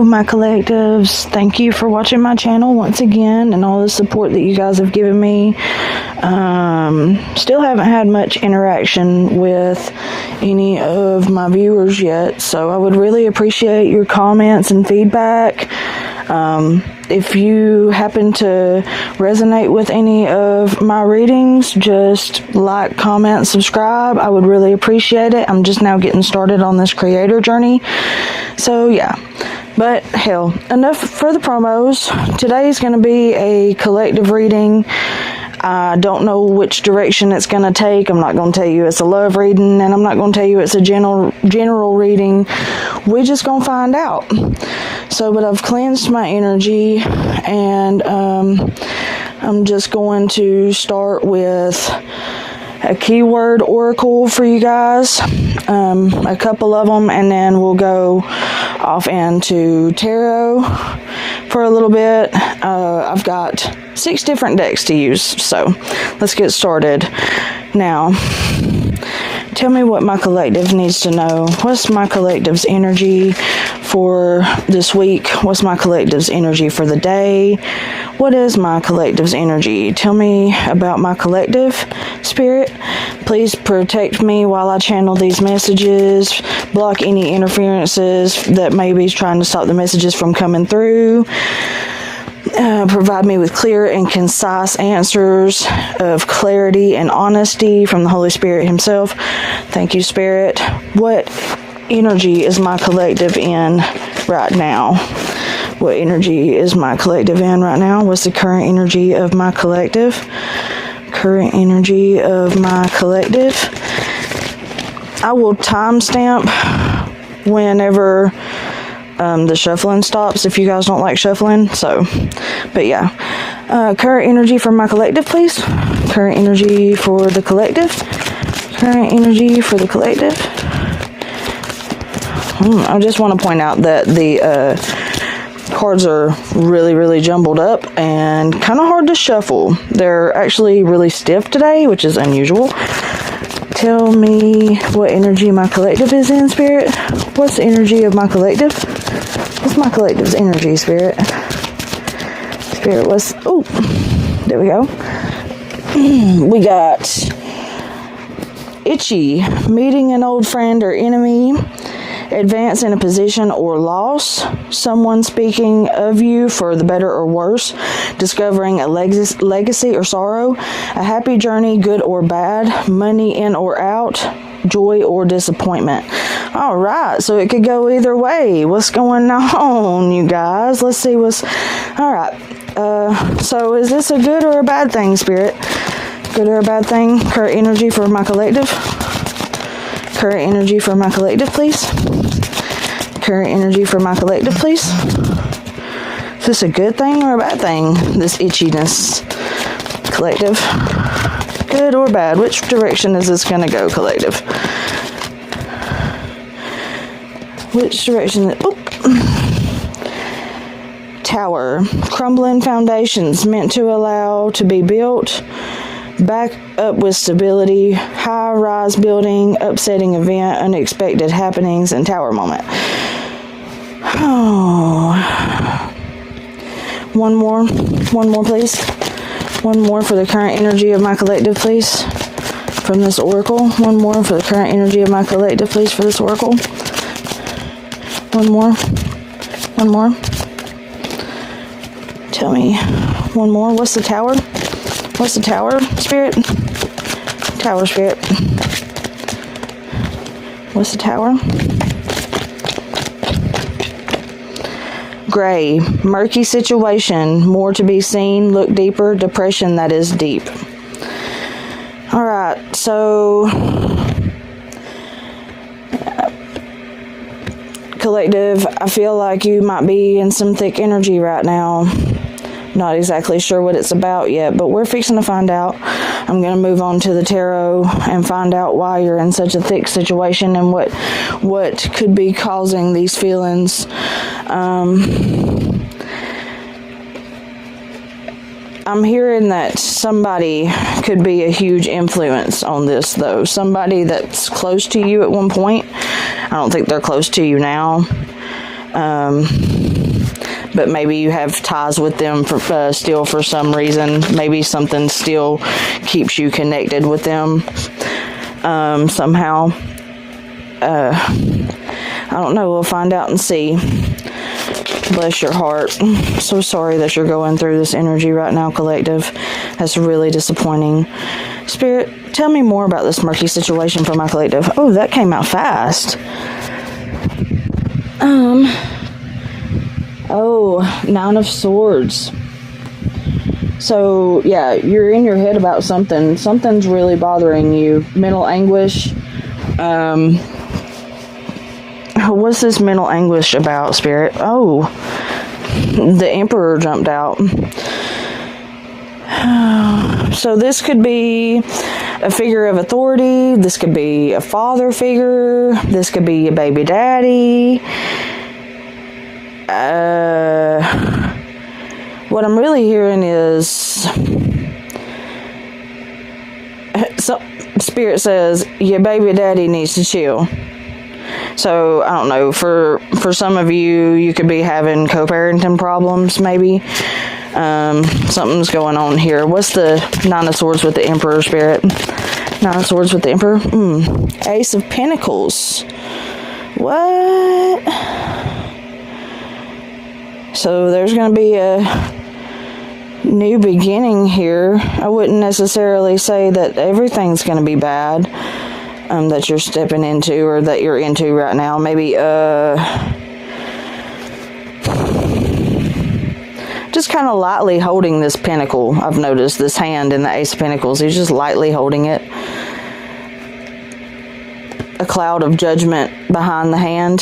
my collectives. Thank you for watching my channel once again and all the support that you guys have given me. Still haven't had much interaction with any of my viewers yet, so I would really appreciate your comments and feedback. If you happen to resonate with any of my readings, just like, comment, subscribe. I would really appreciate it. I'm just now getting started on this creator journey. So yeah, but hell, enough for the promos. Today's going to be a collective reading. I don't know which direction it's going to take. I'm not going to tell you it's a love reading, and I'm not going to tell you it's a general reading. We're just going to find out. So, but I've cleansed my energy, and I'm just going to start with a keyword oracle for you guys, a couple of them, and then we'll go off into tarot for a little bit. I've got 6 different decks to use, so let's get started. Now, tell me what my collective needs to know. What's my collective's energy for this week? What's my collective's energy for the day? What is my collective's energy? Tell me about my collective, Spirit. Please protect me while I channel these messages. Block any interferences that may be trying to stop the messages from coming through. Provide me with clear and concise answers of clarity and honesty from the Holy Spirit himself. Thank you, Spirit. What energy is my collective in right now? What energy is my collective in right now? What's the current energy of my collective? Current energy of my collective. I will timestamp whenever the shuffling stops, if you guys don't like shuffling. So, but yeah, current energy for my collective, please. Current energy for the collective. Current energy for the collective. I just want to point out that the cards are really jumbled up and kind of hard to shuffle. They're actually really stiff today, which is unusual. Tell me what energy my collective is in, Spirit. What's the energy of my collective? What's my collective's energy, Spirit? Spirit, what's... Oh, there we go. We got itchy, meeting an old friend or enemy, advance in a position or loss, someone speaking of you for the better or worse, discovering a legacy or sorrow, a happy journey, good or bad, money in or out, joy or disappointment. All right, so it could go either way. What's going on, you guys? Let's see what's... All right, so is this a good or a bad thing, Spirit? Good or a bad thing? Current energy for my collective. Current energy for my collective, please. Current energy for my collective, please. Is this a good thing or a bad thing? This itchiness, collective. Good or bad? Which direction is this going to go, collective? Which direction? Oh. Tower. Crumbling foundations meant to allow to be built. Back up with stability. High-rise building. Upsetting event. Unexpected happenings. And tower moment. Oh. One more, please. One more for the current energy of my collective, please. From this oracle. One more for the current energy of my collective, please, for this oracle. One more. One more. Tell me. One more. What's the tower? What's the tower, Spirit? Tower, Spirit. What's the tower? Gray. Murky situation. More to be seen. Look deeper. Depression that is deep. Alright, so... collective, I feel like you might be in some thick energy right now. Not exactly sure what it's about yet, but we're fixing to find out. I'm going to move on to the tarot and find out why you're in such a thick situation and what could be causing these feelings. I'm hearing that somebody could be a huge influence on this, though. Somebody that's close to you at one point. I don't think they're close to you now. but maybe you have ties with them still for some reason. Maybe something still keeps you connected with them somehow. I don't know. We'll find out and see. Bless your heart. I'm so sorry that you're going through this energy right now, collective. That's really disappointing. Spirit, tell me more about this murky situation for my collective. Oh, that came out fast. Oh, Nine of Swords. So, yeah, you're in your head about something. Something's really bothering you. Mental anguish. What's this mental anguish about, Spirit? Oh, the Emperor jumped out. So this could be a figure of authority. This could be a father figure. This could be a baby daddy. What I'm really hearing is, so Spirit says your baby daddy needs to chill. So I don't know, for some of you, you could be having co-parenting problems, maybe. Something's going on here. What's the Nine of Swords with the Emperor, Spirit? Nine of Swords with the Emperor? Ace of Pentacles. What? So there's going to be a new beginning here. I wouldn't necessarily say that everything's going to be bad that you're stepping into or that you're into right now. Maybe just kind of lightly holding this pentacle. I've noticed this hand in the Ace of Pentacles. He's just lightly holding it. A cloud of judgment behind the hand.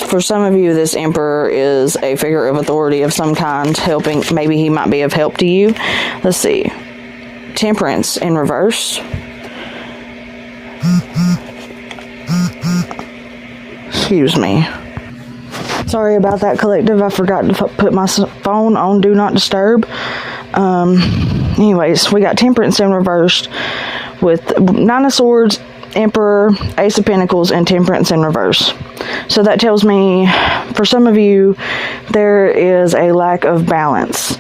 For some of you, this Emperor is a figure of authority of some kind, helping. Maybe he might be of help to you. Let's see. Temperance in reverse. Excuse me. Sorry about that, collective. I forgot to put my phone on Do Not Disturb. Anyways, we got Temperance in reverse with Nine of Swords, Emperor, Ace of Pentacles, and Temperance in reverse. So that tells me, for some of you, there is a lack of balance.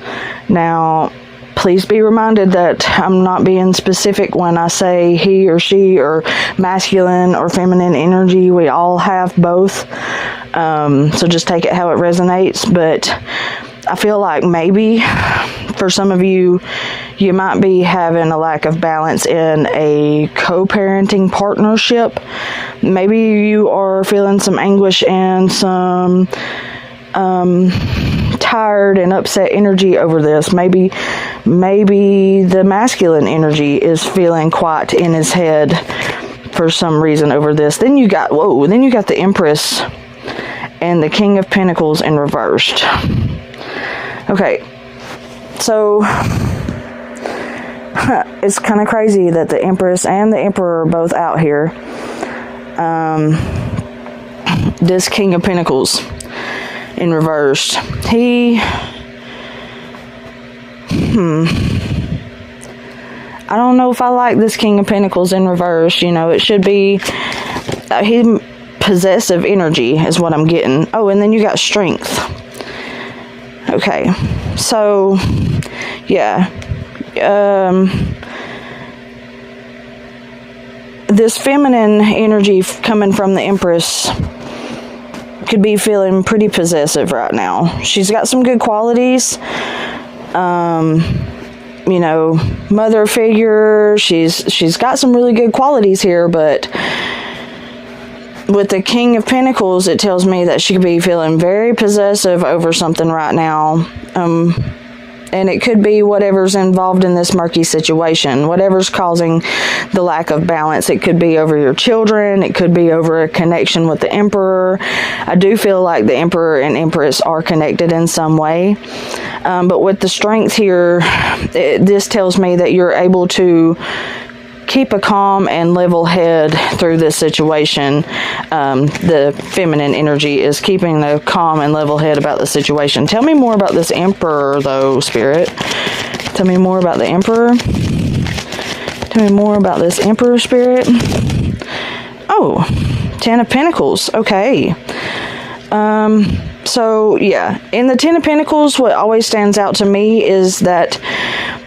Now, please be reminded that I'm not being specific when I say he or she or masculine or feminine energy. We all have both. So just take it how it resonates. But I feel like maybe for some of you, you might be having a lack of balance in a co-parenting partnership. Maybe you are feeling some anguish and some tired and upset energy over this. Maybe the masculine energy is feeling quite in his head for some reason over this. Then you got the Empress and the King of Pentacles in reversed. Okay, so it's kind of crazy that the Empress and the Emperor are both out here. This King of Pentacles in reverse. I don't know if I like this King of Pentacles in reverse. You know, it should be he possessive energy is what I'm getting. Oh, and then you got Strength. Okay, so yeah. This feminine energy coming from the Empress could be feeling pretty possessive right now. She's got some good qualities. You know, mother figure. She's got some really good qualities here, but with the King of Pentacles, it tells me that she could be feeling very possessive over something right now. And it could be whatever's involved in this murky situation, whatever's causing the lack of balance. It could be over your children. It could be over a connection with the Emperor. I do feel like the Emperor and Empress are connected in some way. But with the Strength here, this tells me that you're able to keep a calm and level head through this situation. The feminine energy is keeping the calm and level head about the situation. Tell me more about this Emperor, though, Spirit. Tell me more about the Emperor. Tell me more about this Emperor spirit. Oh, 10 of Pentacles. Okay. So yeah, in the 10 of Pentacles, what always stands out to me is that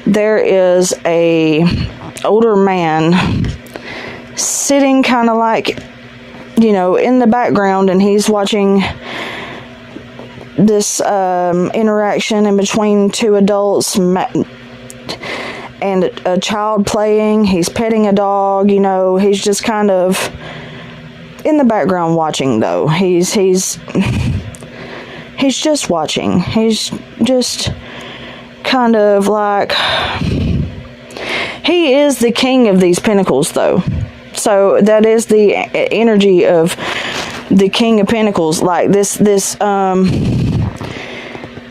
there is a older man sitting kind of like, you know, in the background, and he's watching this interaction in between two adults and a child playing. He's petting a dog, you know. He's just kind of in the background watching, though. He's just watching. He's just kind of like, he is the king of these pentacles, though. So that is the energy of the King of Pentacles. Like this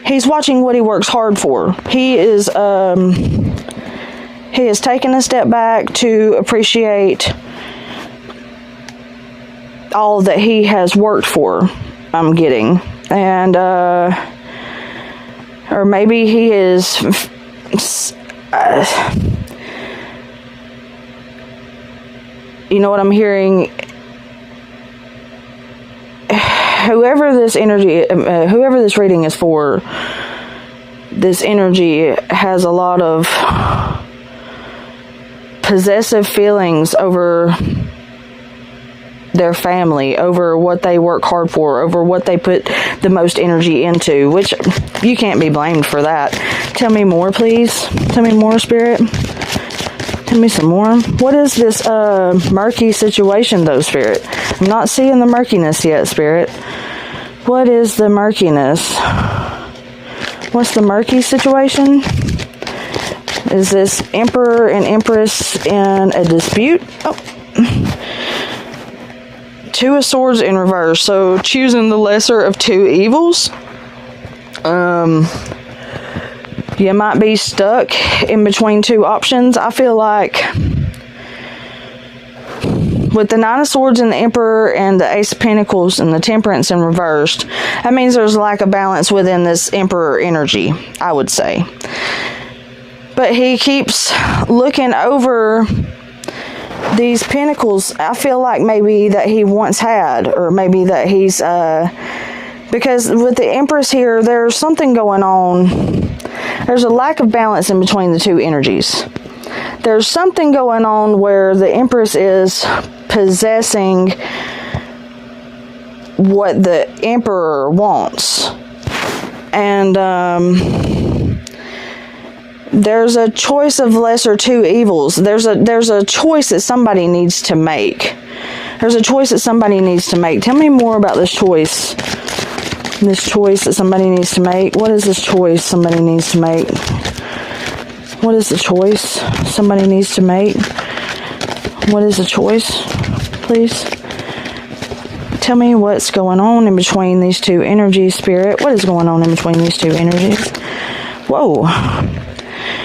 he's watching what he works hard for. He is taken a step back to appreciate all that he has worked for, I'm getting. And or maybe he is you know what I'm hearing? Whoever this energy, whoever this reading is for, this energy has a lot of possessive feelings over their family, over what they work hard for, over what they put the most energy into, which you can't be blamed for that. Tell me more, please. Tell me more, Spirit. Tell me some more. What is this murky situation, though, Spirit? I'm not seeing the murkiness yet, Spirit. What is the murkiness? What's the murky situation? Is this Emperor and Empress in a dispute? Oh. Two of Swords in reverse. So choosing the lesser of two evils. You might be stuck in between two options. I feel like with the Nine of Swords and the Emperor and the Ace of Pentacles and the Temperance in reversed, that means there's a lack of balance within this Emperor energy, I would say. But he keeps looking over these pentacles. I feel like maybe that he once had, or maybe that he's because with the Empress here, there's something going on. There's a lack of balance in between the two energies. There's something going on where the Empress is possessing what the Emperor wants. And there's a choice of lesser two evils. There's a choice that somebody needs to make. There's a choice that somebody needs to make. Tell me more about this choice. This choice that somebody needs to make. What is this choice somebody needs to make? What is the choice somebody needs to make? What is the choice, please? Tell me what's going on in between these two energies, Spirit. What is going on in between these two energies? Whoa.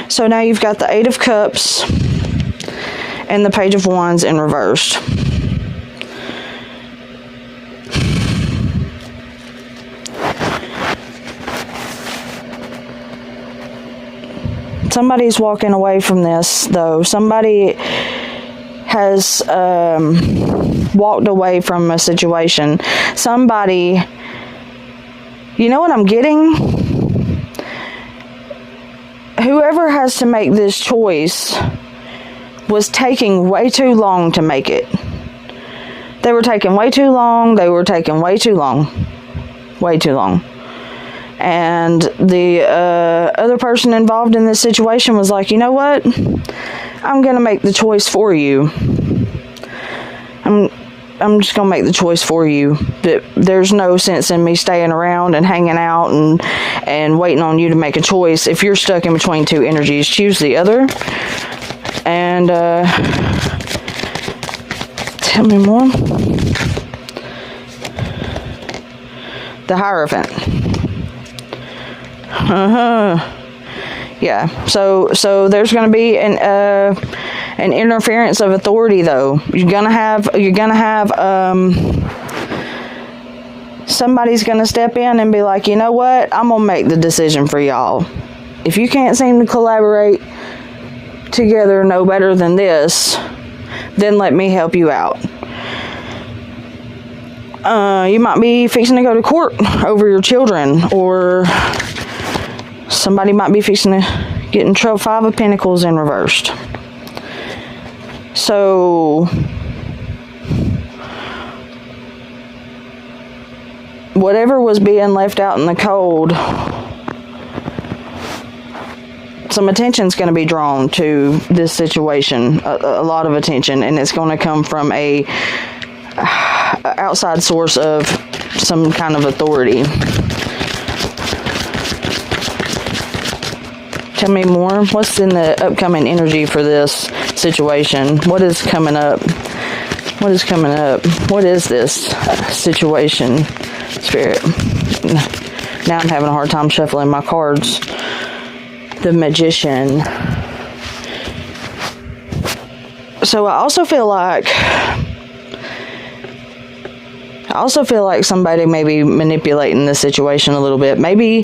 So now you've got the Eight of Cups and the Page of Wands in reversed. Somebody's walking away from this, though. Somebody has walked away from a situation. Somebody, you know what I'm getting? Whoever has to make this choice was taking way too long to make it. They were taking way too long. They were taking way too long. Way too long. And the other person involved in this situation was like, you know what? I'm going to make the choice for you. I'm just going to make the choice for you. There's no sense in me staying around and hanging out and waiting on you to make a choice. If you're stuck in between two energies, choose the other. And tell me more. The Hierophant. Yeah. So there's going to be an interference of authority, though. You're gonna have somebody's gonna step in and be like, you know what? I'm gonna make the decision for y'all. If you can't seem to collaborate, together know better than this, then let me help you out. You might be fixing to go to court over your children, or somebody might be fixing to get in trouble. Five of Pentacles in reversed. So, whatever was being left out in the cold, some attention's going to be drawn to this situation, a lot of attention, and it's going to come from a outside source of some kind of authority. Tell me more. What's in the upcoming energy for this situation? What is coming up? What is coming up? What is this situation, Spirit? Now I'm having a hard time shuffling my cards. The Magician. So I also feel like somebody may be manipulating the situation a little bit. Maybe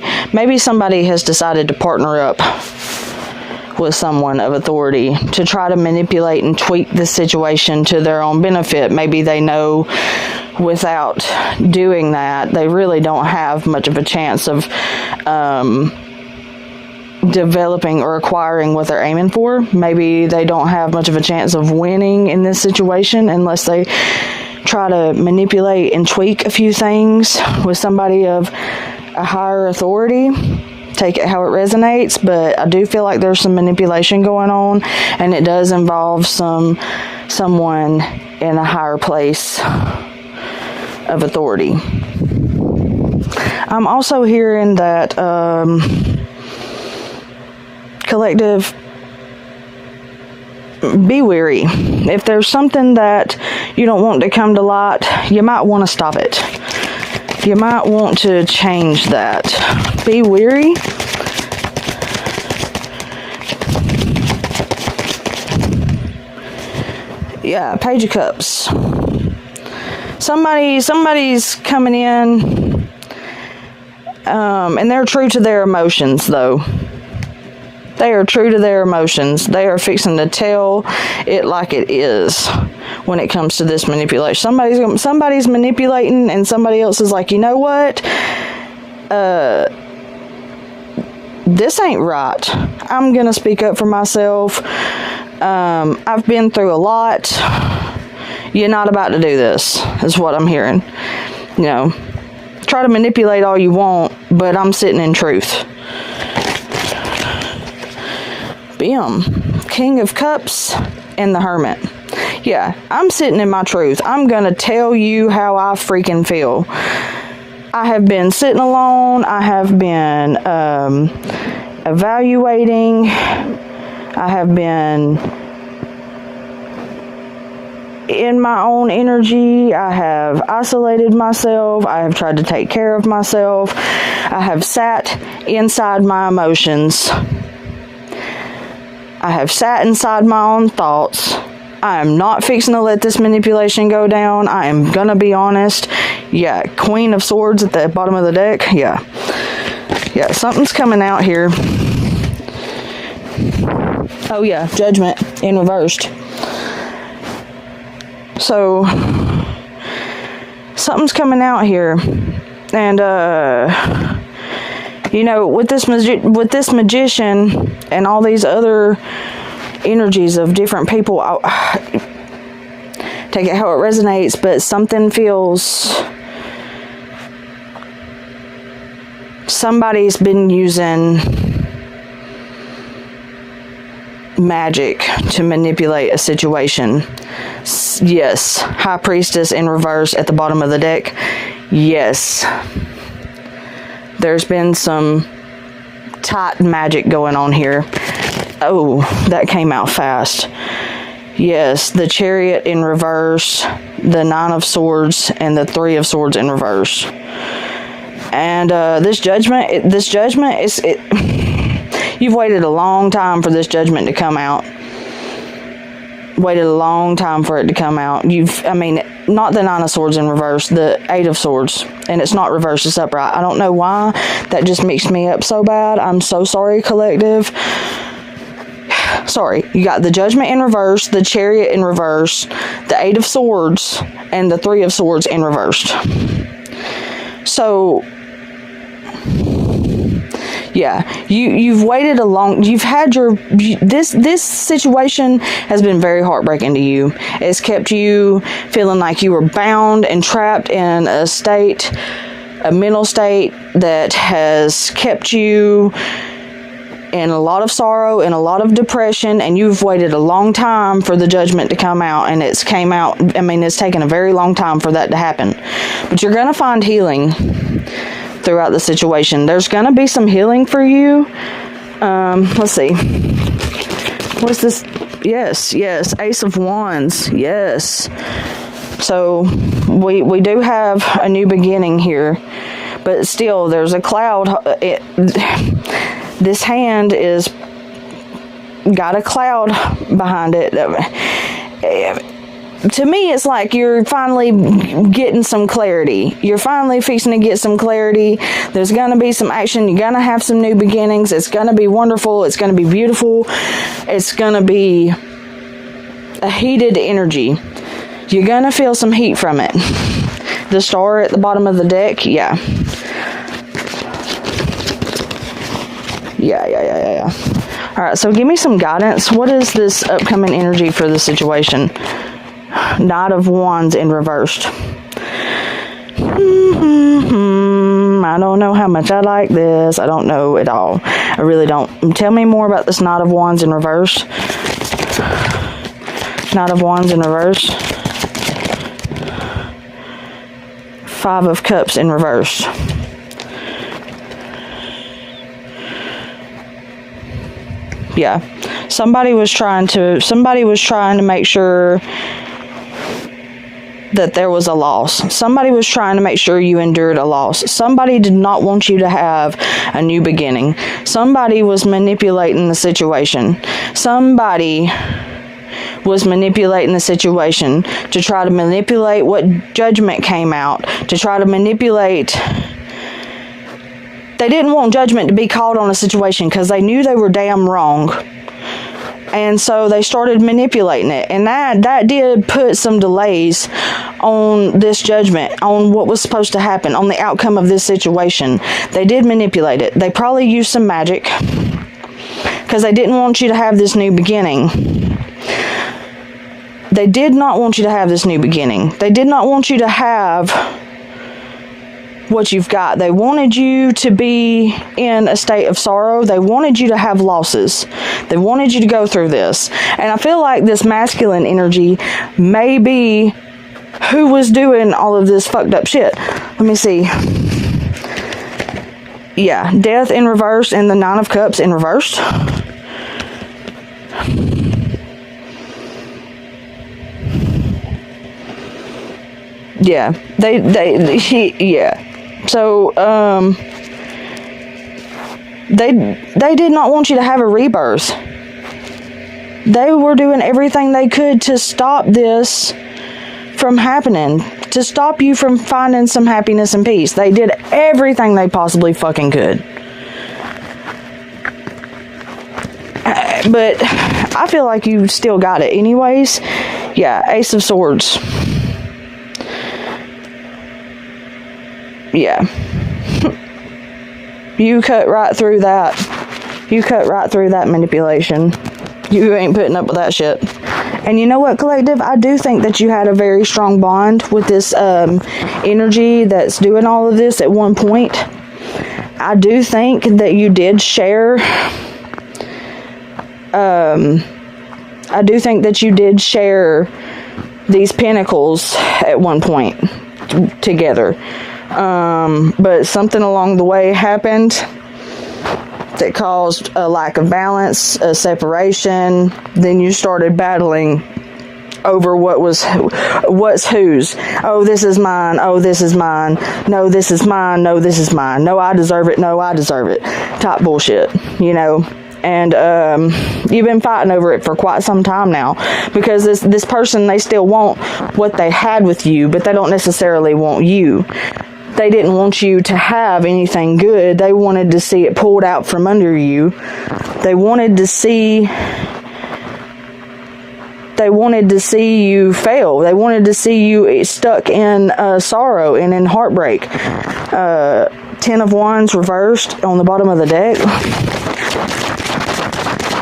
somebody has decided to partner up with someone of authority to try to manipulate and tweak the situation to their own benefit. Maybe they know without doing that, they really don't have much of a chance of developing or acquiring what they're aiming for. Maybe they don't have much of a chance of winning in this situation unless they try to manipulate and tweak a few things with somebody of a higher authority. Take it how it resonates, but I do feel like there's some manipulation going on, and it does involve someone in a higher place of authority. I'm also hearing that collective, be wary. If there's something that you don't want to come to light, you might want to stop it. You might want to change that. Be wary. Yeah, Page of Cups. Somebody's coming in, and they're true to their emotions, though. They are true to their emotions. They are fixing to tell it like it is when it comes to this manipulation. Somebody's manipulating, and somebody else is like, you know what? This ain't right. I'm going to speak up for myself. I've been through a lot. You're not about to do this, is what I'm hearing. You know, try to manipulate all you want, but I'm sitting in truth. Bam. King of Cups and the Hermit. Yeah, I'm sitting in my truth. I'm going to tell you how I freaking feel. I have been sitting alone. I have been evaluating. I have been in my own energy. I have isolated myself. I have tried to take care of myself. I have sat inside my emotions. I have sat inside my own thoughts. I am not fixing to let this manipulation go down. I am gonna be honest. Yeah, Queen of Swords at the bottom of the deck. Yeah, something's coming out here. Oh yeah, Judgment in reversed. So something's coming out here, and you know, with this magician and all these other energies of different people, take it how it resonates, but something feels, somebody's been using magic to manipulate a situation. Yes, High Priestess in reverse at the bottom of the deck. Yes. There's been some tight magic going on here. Oh, that came out fast. Yes, the Chariot in reverse, the Nine of Swords, and the Three of Swords in reverse. And this judgment is you've waited a long time for this judgment to come out. Waited a long time for it to come out. Not the Nine of Swords in reverse, the Eight of Swords. And it's not reversed, it's upright. I don't know why. That just mixed me up so bad. I'm so sorry, collective. sorry, you got the Judgment in reverse, the Chariot in reverse, the Eight of Swords, and the Three of Swords in reversed. So, yeah, you've waited you've had this situation has been very heartbreaking to you. It's kept you feeling like you were bound and trapped in a mental state that has kept you in a lot of sorrow and a lot of depression, and you've waited a long time for the Judgment to come out, and it's came out. I mean, it's taken a very long time for that to happen, but you're going to find healing throughout the situation. There's going to be some healing for you. Let's see. What's this? Yes, Ace of Wands. Yes. So we do have a new beginning here, but still there's a cloud. This hand is got a cloud behind it. To me, it's like you're finally getting some clarity. You're finally fixing to get some clarity. There's going to be some action. You're going to have some new beginnings. It's going to be wonderful. It's going to be beautiful. It's going to be a heated energy. You're going to feel some heat from it. The Star at the bottom of the deck, yeah. Yeah. Alright, so give me some guidance. What is this upcoming energy for the situation? Knight of Wands in reversed. I don't know how much I like this. I don't know at all. I really don't. Tell me more about this Knight of Wands in reverse. Knight of Wands in reverse. Five of Cups in reverse. Yeah, somebody was trying to make sure that there was a loss. Somebody was trying to make sure you endured a loss. Somebody did not want you to have a new beginning. Somebody was manipulating the situation. Somebody was manipulating the situation to try to manipulate what Judgment came out, to try to manipulate. They didn't want Judgment to be called on a situation because they knew they were damn wrong. And so they started manipulating it. And that did put some delays on this Judgment, on what was supposed to happen, on the outcome of this situation. They did manipulate it. They probably used some magic because they didn't want you to have this new beginning. They did not want you to have this new beginning. They did not want you to have what you've got. They wanted you to be in a state of sorrow. They wanted you to have losses. They wanted you to go through this. And I feel like this masculine energy may be who was doing all of this fucked up shit. Let me see. Yeah, Death in reverse and the Nine of Cups in reverse. Yeah, yeah. So, they did not want you to have a rebirth. They were doing everything they could to stop this from happening, to stop you from finding some happiness and peace. They did everything they possibly fucking could. But I feel like you still got it anyways. Yeah, Ace of Swords. Yeah. You cut right through that. You cut right through that manipulation. You ain't putting up with that shit. And you know what, collective? I do think that you had a very strong bond with this energy that's doing all of this at one point. I do think that you did share. I do think that you did share these pentacles at one point together. But something along the way happened that caused a lack of balance, a separation. Then you started battling over what's whose. Oh, this is mine. Oh, this is mine. No, this is mine. No, this is mine. No, I deserve it. No, I deserve it. Type bullshit, you know. And you've been fighting over it for quite some time now, because this person, they still want what they had with you, but they don't necessarily want you. They didn't want you to have anything good. They wanted to see it pulled out from under you. They wanted to see They wanted to see you fail. They wanted to see you stuck in sorrow and in heartbreak. 10 of Wands reversed on the bottom of the deck.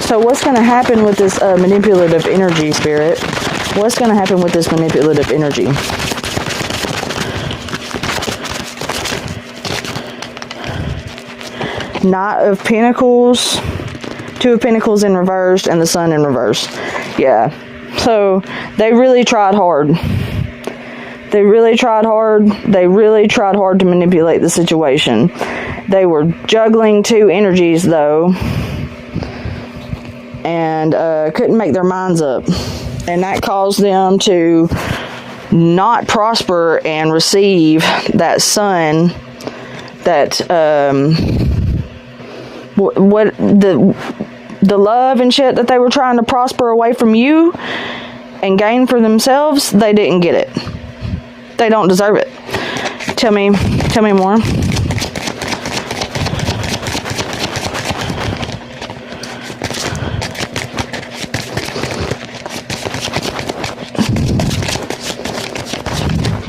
So what's going to happen with this manipulative energy, Spirit? What's going to happen with this manipulative energy? Knight of Pentacles, 2 of Pentacles in reverse, and the Sun in reverse. Yeah. So they really tried hard. They really tried hard. They really tried hard to manipulate the situation. They were juggling 2 energies, though, and couldn't make their minds up. And that caused them to not prosper and receive that Sun, that what the love and shit that they were trying to prosper away from you and gain for themselves. They didn't get it. They don't deserve it. Tell me more.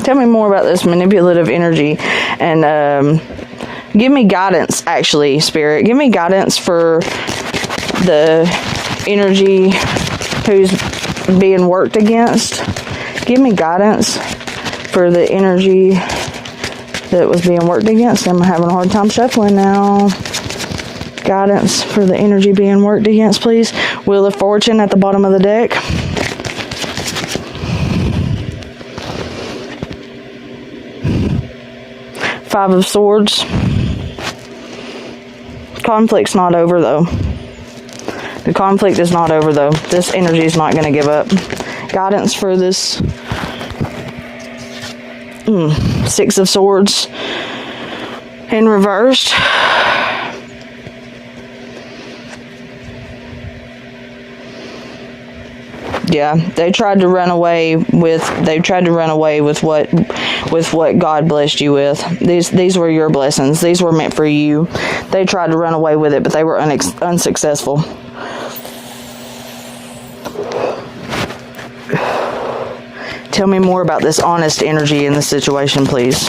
Tell me more about this manipulative energy, and give me guidance, actually, Spirit. Give me guidance for the energy who's being worked against. Give me guidance for the energy that was being worked against. I'm having a hard time shuffling now. Guidance for the energy being worked against, please. Wheel of Fortune at the bottom of the deck. Five of Swords. Conflict's not over, though. The conflict is not over, though. This energy is not going to give up. Guidance for this 6 of Swords in reversed. Yeah, they tried to run away with what God blessed you with. These were your blessings. These were meant for you. They tried to run away with it, but they were unsuccessful. Tell me more about this honest energy in this situation, please.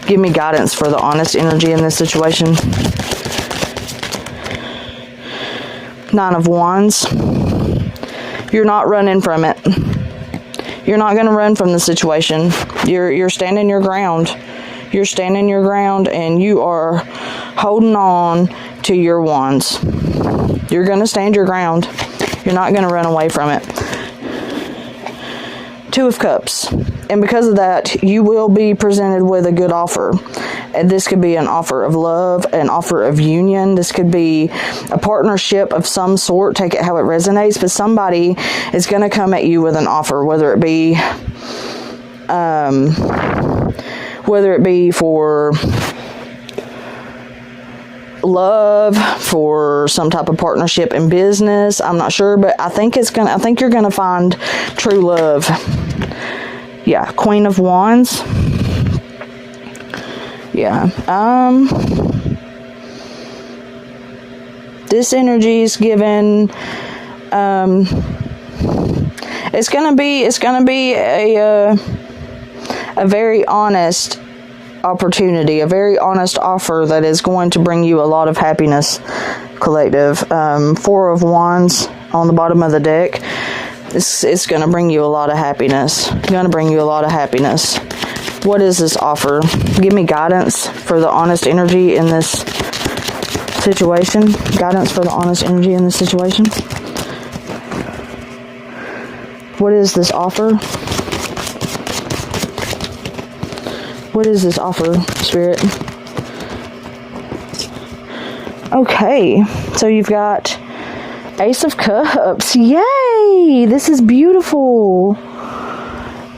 Give me guidance for the honest energy in this situation. 9 of Wands. You're not running from it. You're not going to run from the situation. You're standing your ground. You're standing your ground, and you are holding on to your wands. You're going to stand your ground. You're not going to run away from it. 2 of Cups. And because of that, you will be presented with a good offer. And this could be an offer of love, an offer of union. This could be a partnership of some sort. Take it how it resonates. But somebody is going to come at you with an offer, whether it be for love, for some type of partnership in business. I'm not sure, but I think you're gonna find true love. Yeah, Queen of Wands. Yeah. This energy is given. It's gonna be a very honest opportunity, a very honest offer that is going to bring you a lot of happiness, collective. 4 of Wands on the bottom of the deck. It's going to bring you a lot of happiness. Going to bring you a lot of happiness. What is this offer? Give me guidance for the honest energy in this situation. Guidance for the honest energy in this situation. What is this offer? What is this offer, Spirit? Okay, so you've got Ace of Cups. Yay! This is beautiful.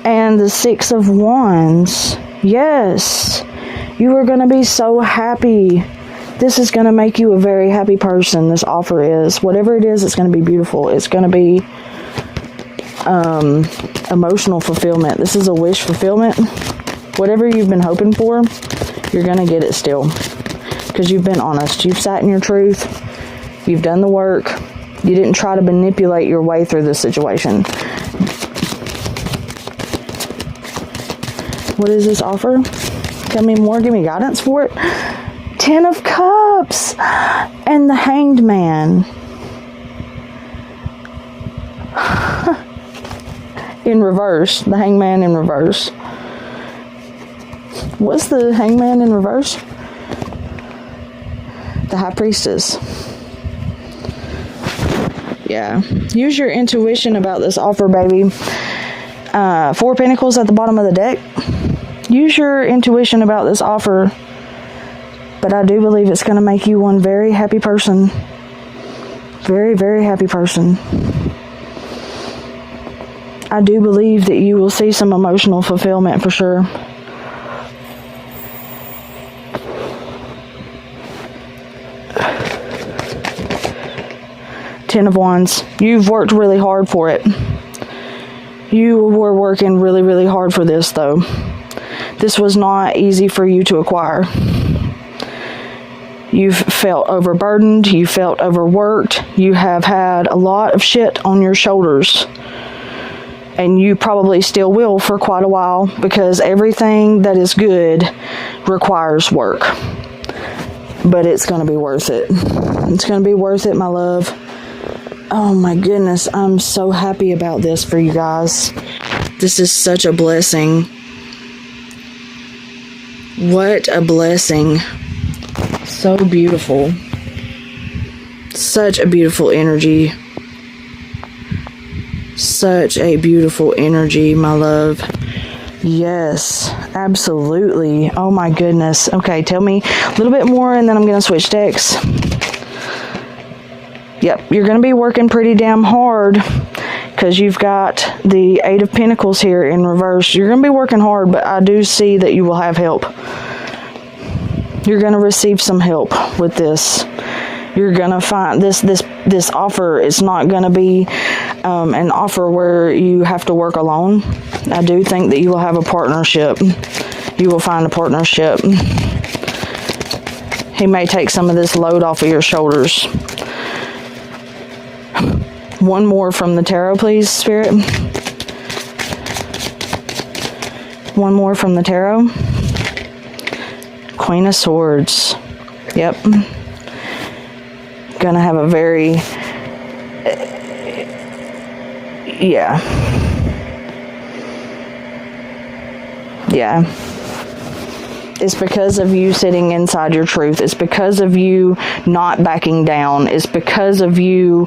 And the 6 of Wands. Yes. You are going to be so happy. This is going to make you a very happy person, this offer is. Whatever it is, it's going to be beautiful. It's going to be emotional fulfillment. This is a wish fulfillment. Whatever you've been hoping for, you're going to get it still. Because you've been honest. You've sat in your truth. You've done the work. You didn't try to manipulate your way through this situation. What is this offer? Tell me more. Give me guidance for it. 10 of Cups and the Hanged Man. In reverse. The Hangman in reverse. What's the Hangman in reverse? The High Priestess. Yeah. Use your intuition about this offer, baby. 4 Pentacles at the bottom of the deck. Use your intuition about this offer. But I do believe it's going to make you one very happy person. Very, very happy person. I do believe that you will see some emotional fulfillment for sure. Ten of Wands. You've worked really hard for it. You were working really, really hard for this, though. This was not easy for you to acquire. You've felt overburdened. You felt overworked. You have had a lot of shit on your shoulders. And you probably still will for quite a while, because everything that is good requires work. But it's going to be worth it. It's going to be worth it, my love. Oh my goodness, I'm so happy about this for you guys. This is such a blessing. What a blessing. So beautiful. Such a beautiful energy. Such a beautiful energy, my love. Yes, absolutely. Oh my goodness. Okay, tell me a little bit more and then I'm going to switch decks. Yep, you're going to be working pretty damn hard because you've got the 8 of Pentacles here in reverse. You're going to be working hard, but I do see that you will have help. You're going to receive some help with this. You're going to find this offer. It's not going to be an offer where you have to work alone. I do think that you will have a partnership. You will find a partnership. He may take some of this load off of your shoulders. One more from the tarot, please, Spirit. One more from the tarot. Queen of Swords. Yep. Gonna have a very... yeah. Yeah. It's because of you sitting inside your truth. It's because of you not backing down. It's because of you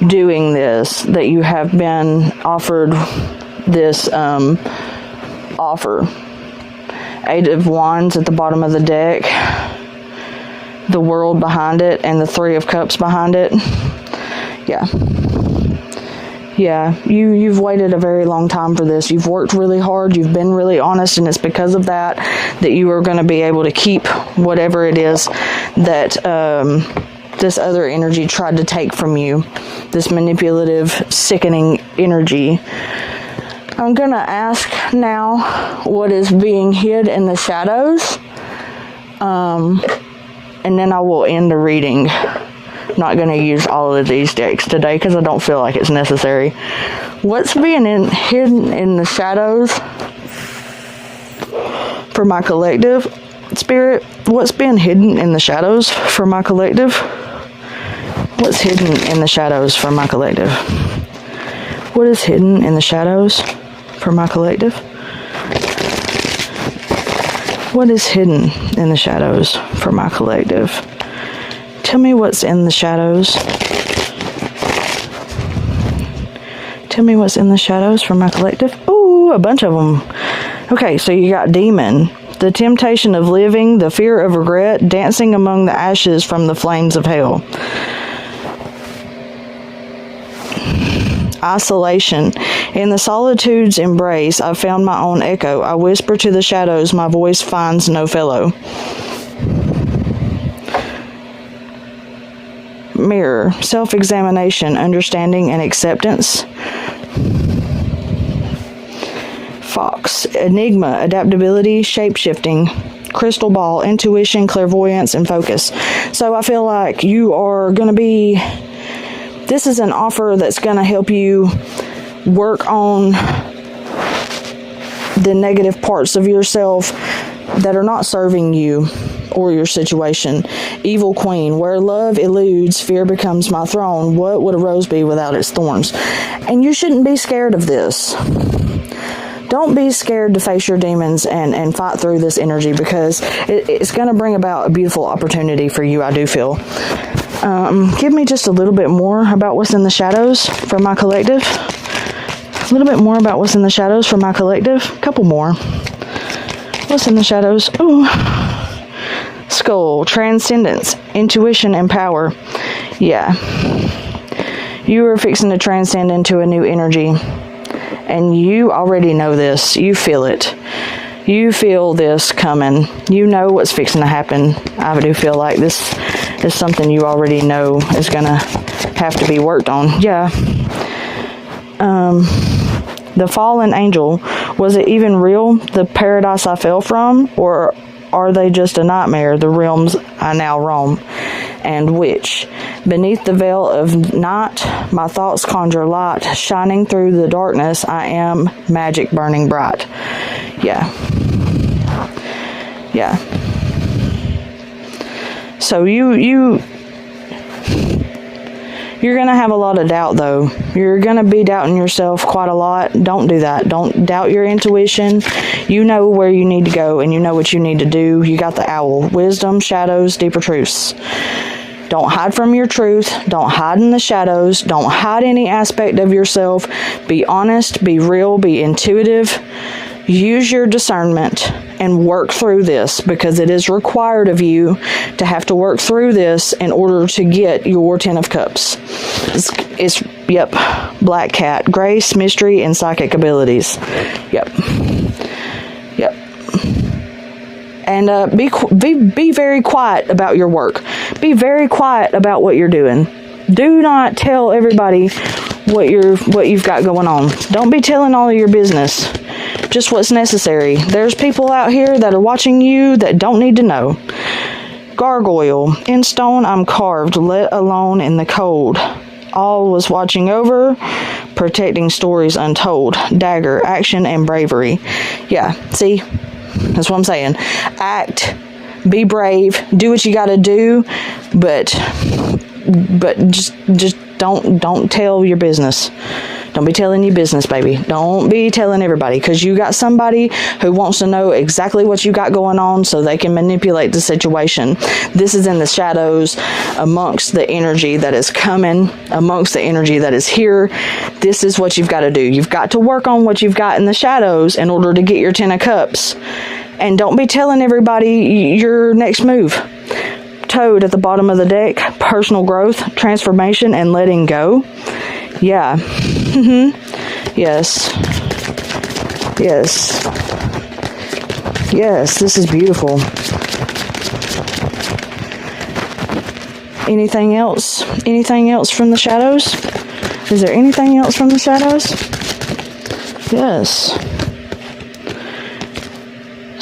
doing this that you have been offered this offer. 8 of Wands at the bottom of the deck, the World behind it, and the 3 of Cups behind it. Yeah, you've waited a very long time for this. You've worked really hard. You've been really honest, and it's because of that that you are going to be able to keep whatever it is that this other energy tried to take from you. This manipulative, sickening energy. I'm going to ask now what is being hid in the shadows. And then I will end the reading. I'm not going to use all of these decks today because I don't feel like it's necessary. What's being hidden in the shadows for my collective? Spirit, what's being hidden in the shadows for my collective? What's hidden in the shadows for my collective? What is hidden in the shadows for my collective? What is hidden in the shadows for my collective? Tell me what's in the shadows. Tell me what's in the shadows for my collective. Ooh, a bunch of them. Okay, so you got Demon, the temptation of living, the fear of regret, dancing among the ashes from the flames of hell. Isolation. In the solitude's embrace, I found my own echo. I whisper to the shadows, my voice finds no fellow. Mirror. Self-examination, understanding, and acceptance. Fox. Enigma. Adaptability, shape-shifting. Crystal ball. Intuition, clairvoyance, and focus. So I feel like you are going to be This is an offer that's going to help you work on the negative parts of yourself that are not serving you or your situation. Evil Queen, where love eludes, fear becomes my throne. What would a rose be without its thorns? And you shouldn't be scared of this. Don't be scared to face your demons and fight through this energy, because it's going to bring about a beautiful opportunity for you, I do feel. Give me just a little bit more about what's in the shadows for my collective. A little bit more about what's in the shadows for my collective. A couple more. What's in the shadows? Ooh. Skull, transcendence, intuition, and power. Yeah. You are fixing to transcend into a new energy. And you already know this. You feel it. You feel this coming. You know what's fixing to happen. I do feel like this is something you already know is going to have to be worked on. Yeah. The fallen angel, was it even real? The paradise I fell from? Or are they just a nightmare, the realms I now roam? And which? Beneath the veil of night, my thoughts conjure light, shining through the darkness, I am magic burning bright. Yeah. Yeah. So you're going to have a lot of doubt, though. You're going to be doubting yourself quite a lot. Don't do that. Don't doubt your intuition. You know where you need to go, and you know what you need to do. You got the owl. Wisdom, shadows, deeper truths. Don't hide from your truth. Don't hide in the shadows. Don't hide any aspect of yourself. Be honest. Be real. Be intuitive. Use your discernment and work through this, because it is required of you to have to work through this in order to get your 10 of Cups. It's yep, Black Cat, grace, mystery, and psychic abilities. Yep. Yep. And be very quiet about your work. Be very quiet about what you're doing. Do not tell everybody what you've got going on. Don't be telling all of your business. Just what's necessary. There's people out here that are watching you that don't need to know. Gargoyle. In stone I'm carved, let alone in the cold. All was watching over, protecting stories untold. Dagger, action, and bravery. Yeah, see? That's what I'm saying. Act. Be brave. Do what you gotta do, but just don't tell your business. Don't be telling your business, baby. Don't be telling everybody, because you got somebody who wants to know exactly what you got going on so they can manipulate the situation. This is in the shadows, amongst the energy that is coming, amongst the energy that is here. This is what you've got to do. You've got to work on what you've got in the shadows in order to get your 10 of Cups. And don't be telling everybody your next move. Toad at the bottom of the deck, personal growth, transformation, and letting go. Yeah. Yes. Yes. Yes, this is beautiful. Anything else? Anything else from the shadows? Is there anything else from the shadows? Yes.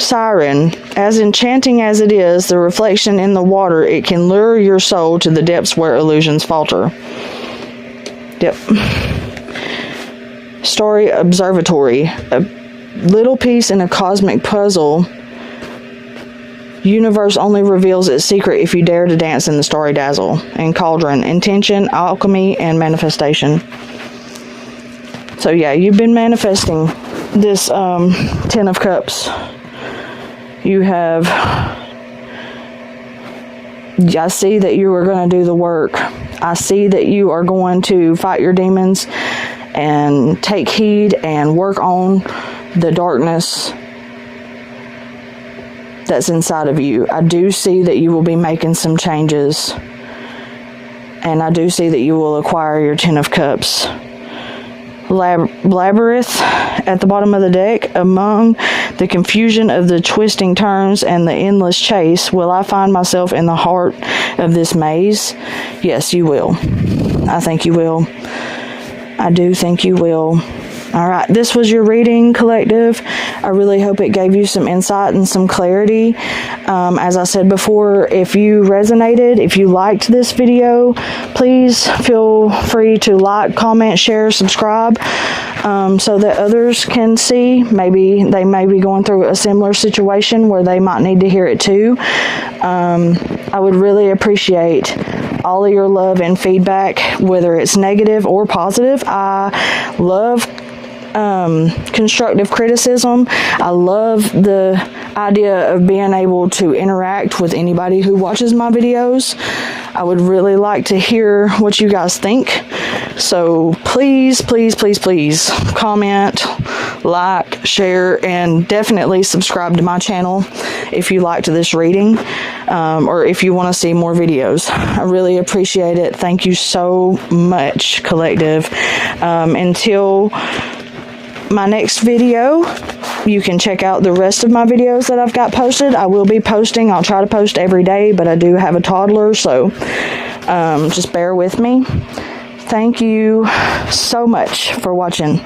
Siren. As enchanting as it is, the reflection in the water, it can lure your soul to the depths where illusions falter. Yep. Starry Observatory. A little piece in a cosmic puzzle. Universe only reveals its secret if you dare to dance in the starry dazzle. And Cauldron. Intention, alchemy, and manifestation. So yeah, you've been manifesting this 10 of Cups. You have... I see that you are going to do the work. I see that you are going to fight your demons and take heed and work on the darkness that's inside of you. I do see that you will be making some changes. And I do see that you will acquire your 10 of Cups. Labyrinth at the bottom of the deck. Among the confusion of the twisting turns and the endless chase, will I find myself in the heart of this maze? Yes, you will. I think you will. I do think you will. All right, this was your reading, Collective. I really hope it gave you some insight and some clarity. As I said before, if you resonated, if you liked this video, please feel free to like, comment, share, subscribe, so that others can see. Maybe they may be going through a similar situation where they might need to hear it too. I would really appreciate all of your love and feedback, whether it's negative or positive. I love constructive criticism. I love the idea of being able to interact with anybody who watches my videos. I would really like to hear what you guys think. So please, please, please, please comment, like, share, and definitely subscribe to my channel if you liked this reading, or if you want to see more videos. I really appreciate it. Thank you so much, Collective. Until my next video, you can check out the rest of my videos that I've got posted. I will be posting. I'll try to post every day, but I do have a toddler, so just bear with me. Thank you so much for watching.